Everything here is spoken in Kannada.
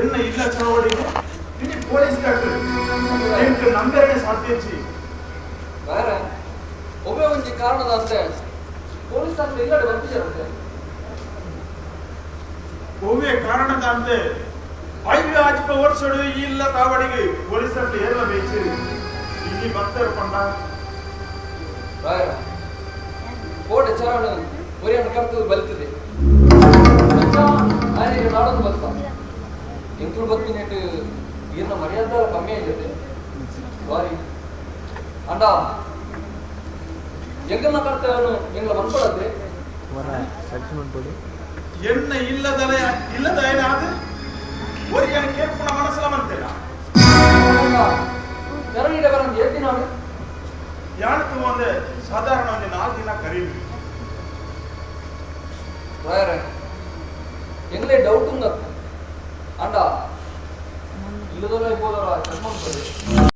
என்ன இல்ல சாவடிக்கு இனி போலீஸ் டாக்டர் எனக்கு ನಂಬರನೇ ಸಾಧ್ಯಚಿ ಬೇರೆ ಒಬ್ಬೇ ಒಂದು ಕಾರಣದ ಅಂತೆ ಪೊಲೀಸ್ ಠಾಣೆ ಇಲ್ಲಡೆ ಬಂದಿದ್ದಾರೆ ಒಬ್ಬೇ ಕಾರಣದ ಅಂತೆ ಐದು ಆಜ್ಪ ವರ್ಷಗಳು ಇಲ್ಲ ತಾವಡಿಗೆ ಪೊಲೀಸ್ ಠಾಣೆ ಏರ್ಲ ಬೇಚಿ ಇಲ್ಲಿ ಬರ್ತಾರೆ ಪಂಡ ಬೇರೆ ಕೋಟೆ ಚರಣ ಒರಿಯನ್ನ ಕರ್ತದು ಬಲ್ತಿದೆ ಆಯ್ತು ನಾಡೊಂದು ಬರ್ತಾ ಎಂಟ್ರು ಬತ್ತಿನೆಟ್ಟು ಈರ್ನ ಮರ್ಯಾದ ಕಮ್ಮಿ ಆಗಿದೆ ಸಾರಿ ಅಂಡ ಎಂಗನ್ನ ಕರ್ತವನು ಎಂಗ್ಲ ಮನ್ಕೊಡತ್ತೆ ಎಣ್ಣ ಇಲ್ಲದ ಏನಾದ ಒರಿಯನ್ನ ಕೇಳ್ಪುಣ ಮನಸ್ಸಲ ಮಂತೇನ ತೆರಳಿಡೆ ಬರಂದು ಎಷ್ಟು ದಿನ ಯಾಣತ್ತು ಒಂದು ಸಾಧಾರಣ ಒಂದು 4 ದಿನ ಕರೀವಿ ಬೇರೆ ಎಂಗ್ಲೇ ಡೌಟ್ ಉಂದ ಅಂಡ ಇಲ್ಲದಲ್ಲ ಇಬೋದಲ್ಲ ಚರ್ಮ